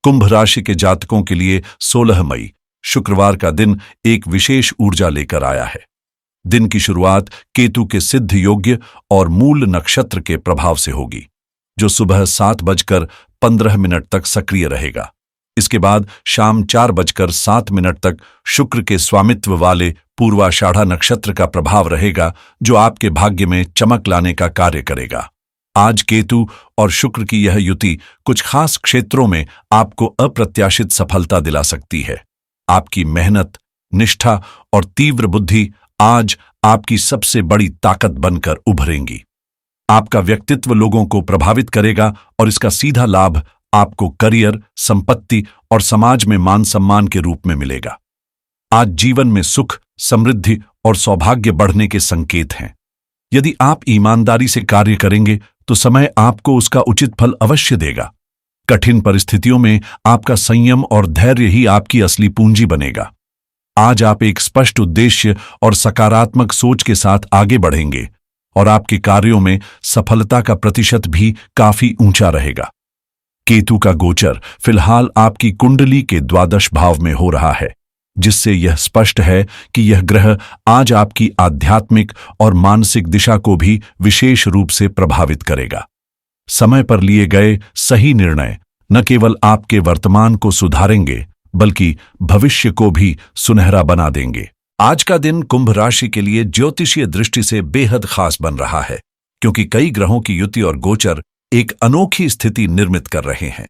कुंभ राशि के जातकों के लिए 16 मई शुक्रवार का दिन एक विशेष ऊर्जा लेकर आया है। दिन की शुरुआत केतु के सिद्ध योग्य और मूल नक्षत्र के प्रभाव से होगी, जो सुबह 7:15 तक सक्रिय रहेगा। इसके बाद शाम 4:07 तक शुक्र के स्वामित्व वाले पूर्वाषाढ़ा नक्षत्र का प्रभाव रहेगा, जो आपके भाग्य में चमक लाने का कार्य करेगा। आज केतु और शुक्र की यह युति कुछ खास क्षेत्रों में आपको अप्रत्याशित सफलता दिला सकती है। आपकी मेहनत, निष्ठा और तीव्र बुद्धि आज आपकी सबसे बड़ी ताकत बनकर उभरेंगी। आपका व्यक्तित्व लोगों को प्रभावित करेगा और इसका सीधा लाभ आपको करियर, संपत्ति और समाज में मान सम्मान के रूप में मिलेगा। आज जीवन में सुख, समृद्धि और सौभाग्य बढ़ने के संकेत हैं। यदि आप ईमानदारी से कार्य करेंगे तो समय आपको उसका उचित फल अवश्य देगा। कठिन परिस्थितियों में आपका संयम और धैर्य ही आपकी असली पूंजी बनेगा। आज आप एक स्पष्ट उद्देश्य और सकारात्मक सोच के साथ आगे बढ़ेंगे और आपके कार्यों में सफलता का प्रतिशत भी काफी ऊंचा रहेगा। केतु का गोचर फिलहाल आपकी कुंडली के द्वादश भाव में हो रहा है, जिससे यह स्पष्ट है कि यह ग्रह आज आपकी आध्यात्मिक और मानसिक दिशा को भी विशेष रूप से प्रभावित करेगा। समय पर लिए गए सही निर्णय न केवल आपके वर्तमान को सुधारेंगे, बल्कि भविष्य को भी सुनहरा बना देंगे। आज का दिन कुंभ राशि के लिए ज्योतिषीय दृष्टि से बेहद खास बन रहा है, क्योंकि कई ग्रहों की युति और गोचर एक अनोखी स्थिति निर्मित कर रहे हैं।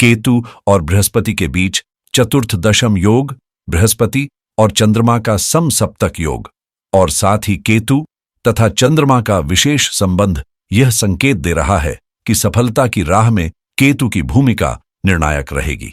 केतु और बृहस्पति के बीच चतुर्थ दशम योग, बृहस्पति और चंद्रमा का समसप्तक योग और साथ ही केतु तथा चंद्रमा का विशेष संबंध यह संकेत दे रहा है कि सफलता की राह में केतु की भूमिका निर्णायक रहेगी।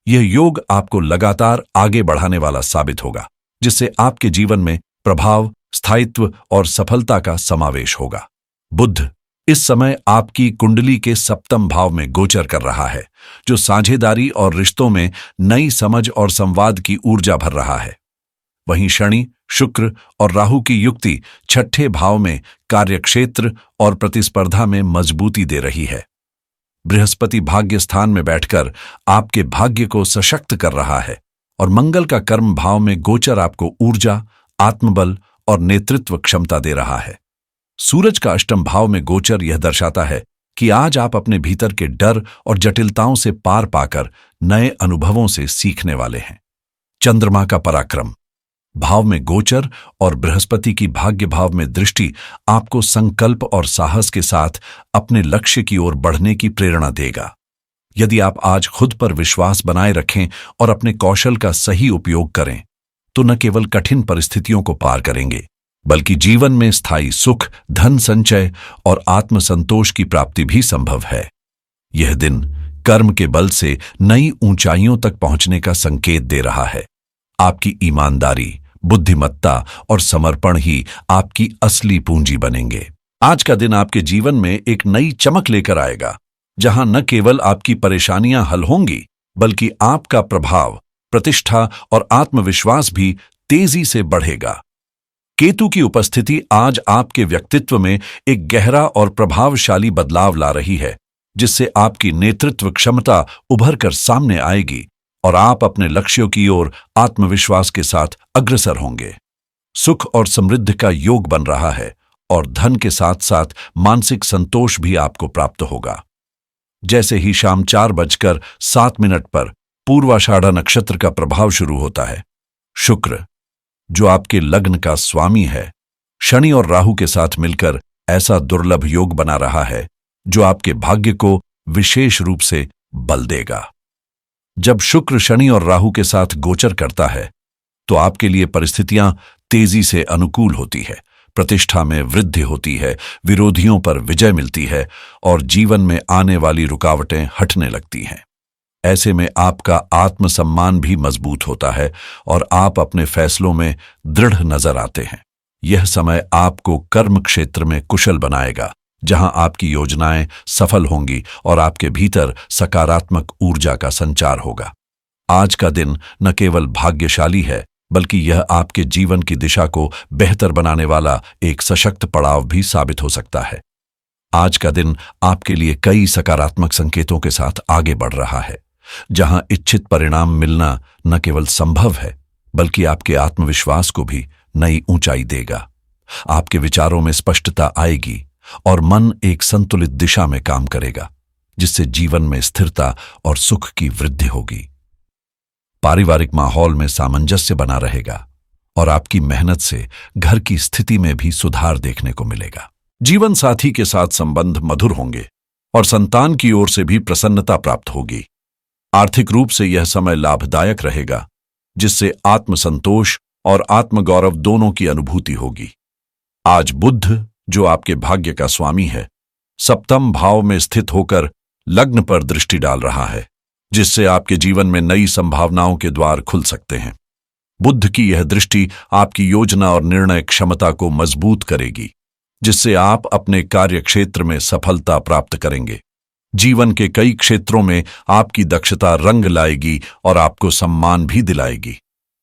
यह योग आपको लगातार आगे बढ़ाने वाला साबित होगा, जिससे आपके जीवन में प्रभाव, स्थायित्व और सफलता का समावेश होगा। बुध इस समय आपकी कुंडली के सप्तम भाव में गोचर कर रहा है, जो साझेदारी और रिश्तों में नई समझ और संवाद की ऊर्जा भर रहा है। वहीं शनि, शुक्र और राहु की युक्ति छठे भाव में कार्यक्षेत्र और प्रतिस्पर्धा में मजबूती दे रही है। बृहस्पति भाग्य स्थान में बैठकर आपके भाग्य को सशक्त कर रहा है और मंगल का कर्म भाव में गोचर आपको ऊर्जा, आत्मबल और नेतृत्व क्षमता दे रहा है। सूरज का अष्टम भाव में गोचर यह दर्शाता है कि आज आप अपने भीतर के डर और जटिलताओं से पार पाकर नए अनुभवों से सीखने वाले हैं। चंद्रमा का पराक्रम भाव में गोचर और बृहस्पति की भाग्य भाव में दृष्टि आपको संकल्प और साहस के साथ अपने लक्ष्य की ओर बढ़ने की प्रेरणा देगा। यदि आप आज खुद पर विश्वास बनाए रखें और अपने कौशल का सही उपयोग करें, तो न केवल कठिन परिस्थितियों को पार करेंगे, बल्कि जीवन में स्थायी सुख, धन संचय और आत्मसंतोष की प्राप्ति भी संभव है। यह दिन कर्म के बल से नई ऊंचाइयों तक पहुंचने का संकेत दे रहा है। आपकी ईमानदारी, बुद्धिमत्ता और समर्पण ही आपकी असली पूंजी बनेंगे। आज का दिन आपके जीवन में एक नई चमक लेकर आएगा, जहां न केवल आपकी परेशानियां हल होंगी, बल्कि आपका प्रभाव, प्रतिष्ठा और आत्मविश्वास भी तेजी से बढ़ेगा। केतु की उपस्थिति आज आपके व्यक्तित्व में एक गहरा और प्रभावशाली बदलाव ला रही है, जिससे आपकी नेतृत्व क्षमता उभर कर सामने आएगी और आप अपने लक्ष्यों की ओर आत्मविश्वास के साथ अग्रसर होंगे। सुख और समृद्धि का योग बन रहा है और धन के साथ साथ मानसिक संतोष भी आपको प्राप्त होगा। जैसे ही शाम 4:07 पर पूर्वाषाढ़ा नक्षत्र का प्रभाव शुरू होता है, शुक्र, जो आपके लग्न का स्वामी है, शनि और राहु के साथ मिलकर ऐसा दुर्लभ योग बना रहा है, जो आपके भाग्य को विशेष रूप से बल देगा। जब शुक्र शनि और राहु के साथ गोचर करता है, तो आपके लिए परिस्थितियां तेजी से अनुकूल होती है, प्रतिष्ठा में वृद्धि होती है, विरोधियों पर विजय मिलती है और जीवन में आने वाली रुकावटें हटने लगती हैं। ऐसे में आपका आत्मसम्मान भी मजबूत होता है और आप अपने फैसलों में दृढ़ नजर आते हैं। यह समय आपको कर्म क्षेत्र में कुशल बनाएगा, जहां आपकी योजनाएं सफल होंगी और आपके भीतर सकारात्मक ऊर्जा का संचार होगा। आज का दिन न केवल भाग्यशाली है, बल्कि यह आपके जीवन की दिशा को बेहतर बनाने वाला एक सशक्त पड़ाव भी साबित हो सकता है। आज का दिन आपके लिए कई सकारात्मक संकेतों के साथ आगे बढ़ रहा है। जहां इच्छित परिणाम मिलना न केवल संभव है बल्कि आपके आत्मविश्वास को भी नई ऊंचाई देगा। आपके विचारों में स्पष्टता आएगी और मन एक संतुलित दिशा में काम करेगा, जिससे जीवन में स्थिरता और सुख की वृद्धि होगी। पारिवारिक माहौल में सामंजस्य बना रहेगा और आपकी मेहनत से घर की स्थिति में भी सुधार देखने को मिलेगा। जीवन साथी के साथ संबंध मधुर होंगे और संतान की ओर से भी प्रसन्नता प्राप्त होगी। आर्थिक रूप से यह समय लाभदायक रहेगा, जिससे आत्मसंतोष और आत्मगौरव दोनों की अनुभूति होगी। आज बुध, जो आपके भाग्य का स्वामी है, सप्तम भाव में स्थित होकर लग्न पर दृष्टि डाल रहा है, जिससे आपके जीवन में नई संभावनाओं के द्वार खुल सकते हैं। बुध की यह दृष्टि आपकी योजना और निर्णय क्षमता को मजबूत करेगी, जिससे आप अपने कार्य क्षेत्र में सफलता प्राप्त करेंगे। जीवन के कई क्षेत्रों में आपकी दक्षता रंग लाएगी और आपको सम्मान भी दिलाएगी।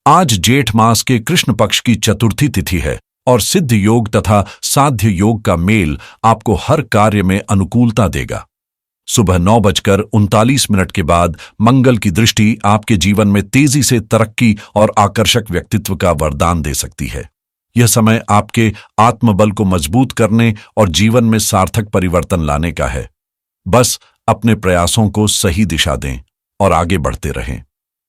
आज जेठ मास के कृष्ण पक्ष की चतुर्थी तिथि है और सिद्ध योग तथा साध्य योग का मेल आपको हर कार्य में अनुकूलता देगा। सुबह 9:39 के बाद मंगल की दृष्टि आपके जीवन में तेजी से तरक्की और आकर्षक व्यक्तित्व का वरदान दे सकती है। यह समय आपके आत्मबल को मजबूत करने और जीवन में सार्थक परिवर्तन लाने का है। बस अपने प्रयासों को सही दिशा दें और आगे बढ़ते रहें।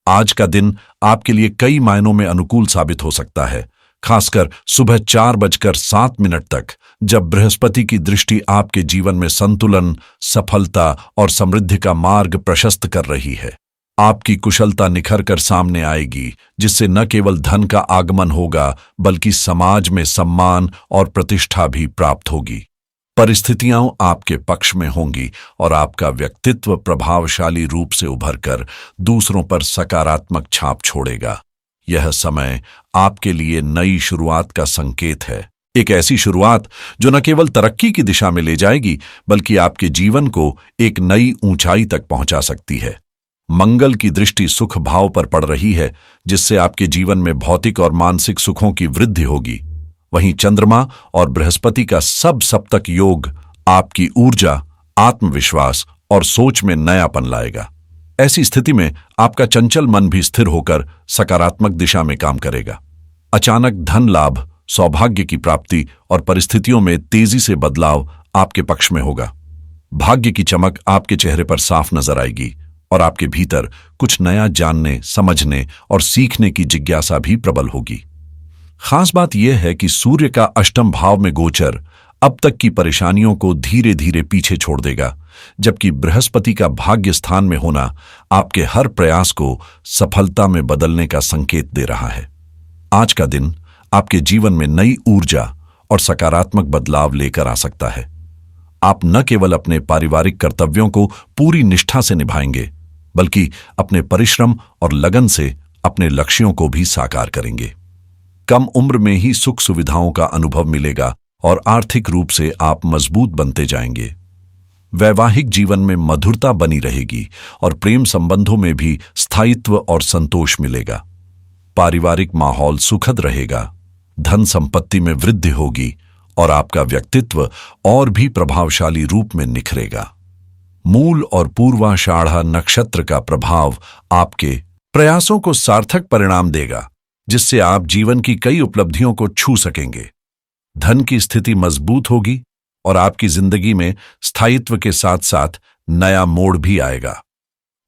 आज का दिन आपके लिए कई मायनों में अनुकूल साबित हो सकता है, खासकर सुबह 4:07 तक, जब बृहस्पति की दृष्टि आपके जीवन में संतुलन, सफलता और समृद्धि का मार्ग प्रशस्त कर रही है। आपकी कुशलता निखर कर सामने आएगी, जिससे न केवल धन का आगमन होगा बल्कि समाज में सम्मान और प्रतिष्ठा भी प्राप्त होगी। परिस्थितियां आपके पक्ष में होंगी और आपका व्यक्तित्व प्रभावशाली रूप से उभरकर दूसरों पर सकारात्मक छाप छोड़ेगा। यह समय आपके लिए नई शुरुआत का संकेत है, एक ऐसी शुरुआत जो न केवल तरक्की की दिशा में ले जाएगी बल्कि आपके जीवन को एक नई ऊंचाई तक पहुंचा सकती है। मंगल की दृष्टि सुख भाव पर पड़ रही है, जिससे आपके जीवन में भौतिक और मानसिक सुखों की वृद्धि होगी। वहीं चंद्रमा और बृहस्पति का सब सप्तक योग आपकी ऊर्जा, आत्मविश्वास और सोच में नयापन लाएगा। ऐसी स्थिति में आपका चंचल मन भी स्थिर होकर सकारात्मक दिशा में काम करेगा। अचानक धन लाभ, सौभाग्य की प्राप्ति और परिस्थितियों में तेजी से बदलाव आपके पक्ष में होगा। भाग्य की चमक आपके चेहरे पर साफ नजर आएगी और आपके भीतर कुछ नया जानने, समझने और सीखने की जिज्ञासा भी प्रबल होगी। खास बात यह है कि सूर्य का अष्टम भाव में गोचर अब तक की परेशानियों को धीरे धीरे पीछे छोड़ देगा, जबकि बृहस्पति का भाग्य स्थान में होना आपके हर प्रयास को सफलता में बदलने का संकेत दे रहा है। आज का दिन आपके जीवन में नई ऊर्जा और सकारात्मक बदलाव लेकर आ सकता है। आप न केवल अपने पारिवारिक कर्तव्यों को पूरी निष्ठा से निभाएंगे, बल्कि अपने परिश्रम और लगन से अपने लक्ष्यों को भी साकार करेंगे। कम उम्र में ही सुख सुविधाओं का अनुभव मिलेगा और आर्थिक रूप से आप मजबूत बनते जाएंगे। वैवाहिक जीवन में मधुरता बनी रहेगी और प्रेम संबंधों में भी स्थायित्व और संतोष मिलेगा। पारिवारिक माहौल सुखद रहेगा, धन संपत्ति में वृद्धि होगी और आपका व्यक्तित्व और भी प्रभावशाली रूप में निखरेगा। मूल और पूर्वाषाढ़ा नक्षत्र का प्रभाव आपके प्रयासों को सार्थक परिणाम देगा, जिससे आप जीवन की कई उपलब्धियों को छू सकेंगे। धन की स्थिति मजबूत होगी और आपकी जिंदगी में स्थायित्व के साथ साथ नया मोड़ भी आएगा।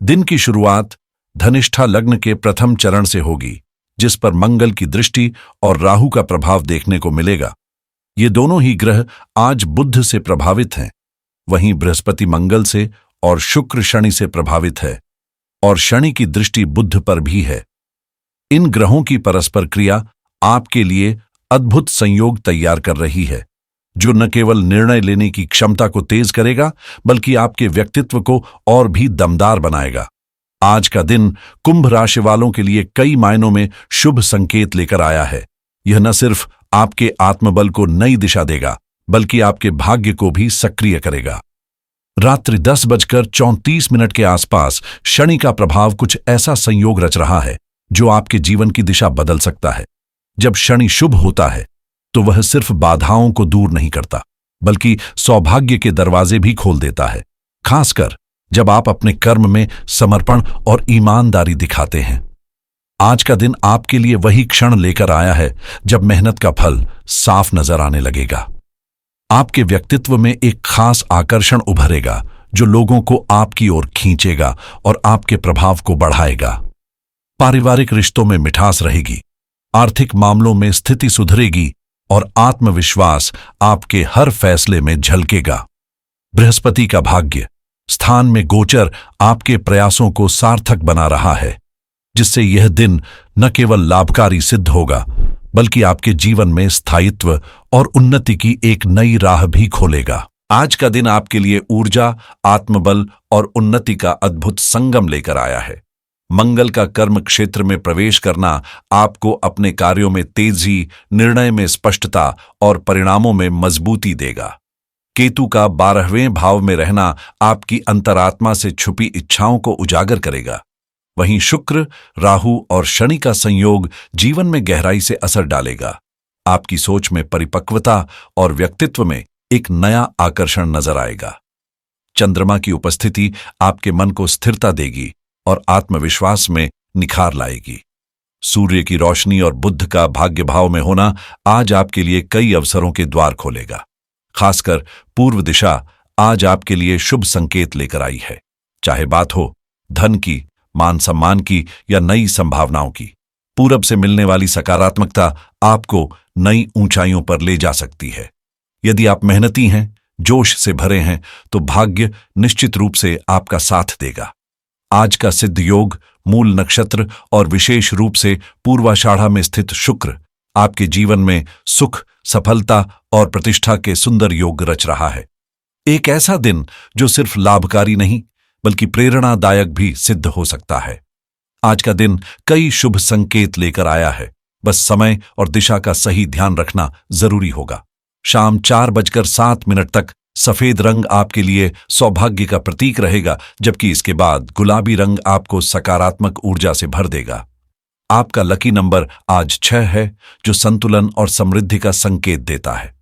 दिन की शुरुआत धनिष्ठा लग्न के प्रथम चरण से होगी, जिस पर मंगल की दृष्टि और राहु का प्रभाव देखने को मिलेगा। ये दोनों ही ग्रह आज बुध से प्रभावित हैं, वहीं बृहस्पति मंगल से और शुक्र शनि से प्रभावित है और शनि की दृष्टि बुध पर भी है। इन ग्रहों की परस्पर क्रिया आपके लिए अद्भुत संयोग तैयार कर रही है, जो न केवल निर्णय लेने की क्षमता को तेज करेगा बल्कि आपके व्यक्तित्व को और भी दमदार बनाएगा। आज का दिन कुंभ राशि वालों के लिए कई मायनों में शुभ संकेत लेकर आया है। यह न सिर्फ आपके आत्मबल को नई दिशा देगा बल्कि आपके भाग्य को भी सक्रिय करेगा। रात्रि 10:34 के आसपास शनि का प्रभाव कुछ ऐसा संयोग रच रहा है जो आपके जीवन की दिशा बदल सकता है। जब शनि शुभ होता है तो वह सिर्फ बाधाओं को दूर नहीं करता बल्कि सौभाग्य के दरवाजे भी खोल देता है। खासकर जब आप अपने कर्म में समर्पण और ईमानदारी दिखाते हैं। आज का दिन आपके लिए वही क्षण लेकर आया है जब मेहनत का फल साफ नजर आने लगेगा। आपके व्यक्तित्व में एक खास आकर्षण उभरेगा जो लोगों को आपकी ओर खींचेगा और आपके प्रभाव को बढ़ाएगा। पारिवारिक रिश्तों में मिठास रहेगी, आर्थिक मामलों में स्थिति सुधरेगी और आत्मविश्वास आपके हर फैसले में झलकेगा। बृहस्पति का भाग्य स्थान में गोचर आपके प्रयासों को सार्थक बना रहा है, जिससे यह दिन न केवल लाभकारी सिद्ध होगा बल्कि आपके जीवन में स्थायित्व और उन्नति की एक नई राह भी खोलेगा। आज का दिन आपके लिए ऊर्जा, आत्मबल और उन्नति का अद्भुत संगम लेकर आया है। मंगल का कर्म क्षेत्र में प्रवेश करना आपको अपने कार्यों में तेजी, निर्णय में स्पष्टता और परिणामों में मजबूती देगा। केतु का 12वें भाव में रहना आपकी अंतरात्मा से छुपी इच्छाओं को उजागर करेगा। वहीं शुक्र, राहु और शनि का संयोग जीवन में गहराई से असर डालेगा। आपकी सोच में परिपक्वता और व्यक्तित्व में एक नया आकर्षण नजर आएगा। चंद्रमा की उपस्थिति आपके मन को स्थिरता देगी और आत्मविश्वास में निखार लाएगी। सूर्य की रोशनी और बुध का भाग्य भाव में होना आज आपके लिए कई अवसरों के द्वार खोलेगा। खासकर पूर्व दिशा आज आपके लिए शुभ संकेत लेकर आई है, चाहे बात हो धन की, मान सम्मान की या नई संभावनाओं की। पूरब से मिलने वाली सकारात्मकता आपको नई ऊंचाइयों पर ले जा सकती है। यदि आप मेहनती हैं, जोश से भरे हैं, तो भाग्य निश्चित रूप से आपका साथ देगा। आज का सिद्ध योग, मूल नक्षत्र और विशेष रूप से पूर्वाषाढ़ा में स्थित शुक्र आपके जीवन में सुख, सफलता और प्रतिष्ठा के सुंदर योग रच रहा है। एक ऐसा दिन जो सिर्फ लाभकारी नहीं बल्कि प्रेरणादायक भी सिद्ध हो सकता है। आज का दिन कई शुभ संकेत लेकर आया है, बस समय और दिशा का सही ध्यान रखना जरूरी होगा। शाम 4:07 तक सफेद रंग आपके लिए सौभाग्य का प्रतीक रहेगा, जबकि इसके बाद गुलाबी रंग आपको सकारात्मक ऊर्जा से भर देगा। आपका लकी नंबर आज 6 है, जो संतुलन और समृद्धि का संकेत देता है।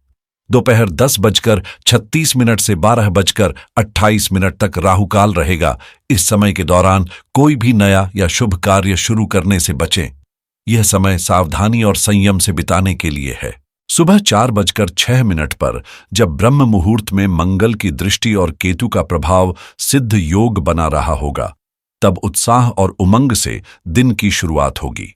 दोपहर 10:36 से 12:28 तक राहुकाल रहेगा। इस समय के दौरान कोई भी नया या शुभ कार्य शुरू करने से बचें। यह समय सावधानी और संयम से बिताने के लिए है। सुबह 4:06 पर जब ब्रह्म मुहूर्त में मंगल की दृष्टि और केतु का प्रभाव सिद्ध योग बना रहा होगा, तब उत्साह और उमंग से दिन की शुरुआत होगी।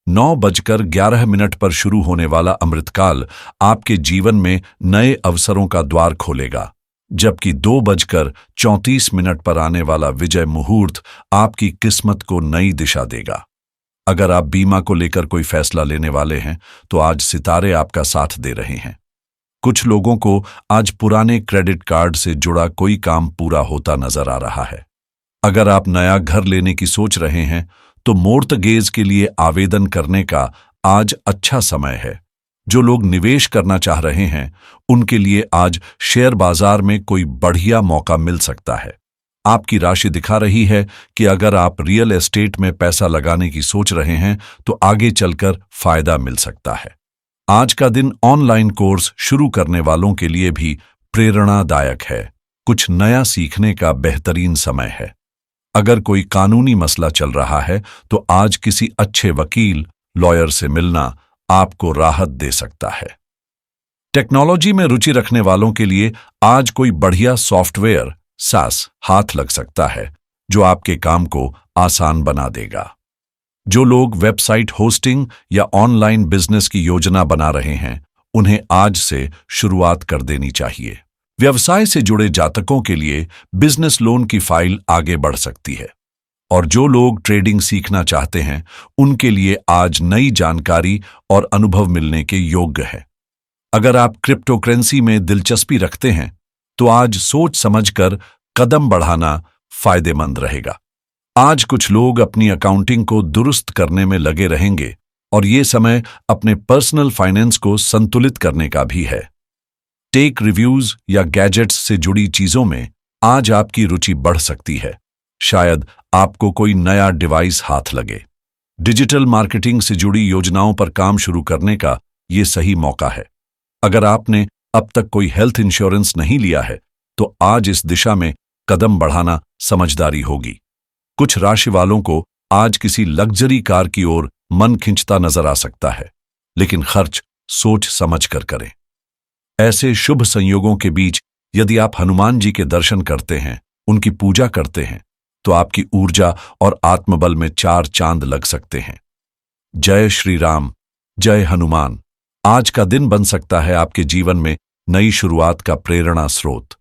9:11 पर शुरू होने वाला अमृतकाल आपके जीवन में नए अवसरों का द्वार खोलेगा, जबकि 2:34 पर आने वाला विजय मुहूर्त आपकी किस्मत को नई दिशा देगा। अगर आप बीमा को लेकर कोई फैसला लेने वाले हैं, तो आज सितारे आपका साथ दे रहे हैं। कुछ लोगों को आज पुराने क्रेडिट कार्ड से जुड़ा कोई काम पूरा होता नजर आ रहा है। अगर आप नया घर लेने की सोच रहे हैं, तो मोर्टगेज के लिए आवेदन करने का आज अच्छा समय है। जो लोग निवेश करना चाह रहे हैं, उनके लिए आज शेयर बाजार में कोई बढ़िया मौका मिल सकता है। आपकी राशि दिखा रही है कि अगर आप रियल एस्टेट में पैसा लगाने की सोच रहे हैं, तो आगे चलकर फायदा मिल सकता है। आज का दिन ऑनलाइन कोर्स शुरू करने वालों के लिए भी प्रेरणादायक है। कुछ नया सीखने का बेहतरीन समय है। अगर कोई कानूनी मसला चल रहा है, तो आज किसी अच्छे वकील, लॉयर से मिलना आपको राहत दे सकता है। टेक्नोलॉजी में रुचि रखने वालों के लिए आज कोई बढ़िया सॉफ्टवेयर सास हाथ लग सकता है, जो आपके काम को आसान बना देगा। जो लोग वेबसाइट होस्टिंग या ऑनलाइन बिजनेस की योजना बना रहे हैं, उन्हें आज से शुरुआत कर देनी चाहिए। व्यवसाय से जुड़े जातकों के लिए बिजनेस लोन की फाइल आगे बढ़ सकती है, और जो लोग ट्रेडिंग सीखना चाहते हैं, उनके लिए आज नई जानकारी और अनुभव मिलने के योग्य है। अगर आप क्रिप्टोकरेंसी में दिलचस्पी रखते हैं, तो आज सोच समझकर कदम बढ़ाना फायदेमंद रहेगा। आज कुछ लोग अपनी अकाउंटिंग को दुरुस्त करने में लगे रहेंगे, और ये समय अपने पर्सनल फाइनेंस को संतुलित करने का भी है। टेक रिव्यूज या गैजेट्स से जुड़ी चीजों में आज आपकी रुचि बढ़ सकती है। शायद आपको कोई नया डिवाइस हाथ लगे। डिजिटल मार्केटिंग से जुड़ी योजनाओं पर काम शुरू करने का ये सही मौका है। अगर आपने अब तक कोई हेल्थ इंश्योरेंस नहीं लिया है, तो आज इस दिशा में कदम बढ़ाना समझदारी होगी। कुछ राशि वालों को आज किसी लग्जरी कार की ओर मन खिंचता नजर आ सकता है, लेकिन खर्च सोच समझ कर करें। ऐसे शुभ संयोगों के बीच यदि आप हनुमान जी के दर्शन करते हैं, उनकी पूजा करते हैं, तो आपकी ऊर्जा और आत्मबल में 4 चांद लग सकते हैं। जय श्री राम, जय हनुमान। आज का दिन बन सकता है आपके जीवन में नई शुरुआत का प्रेरणा स्रोत।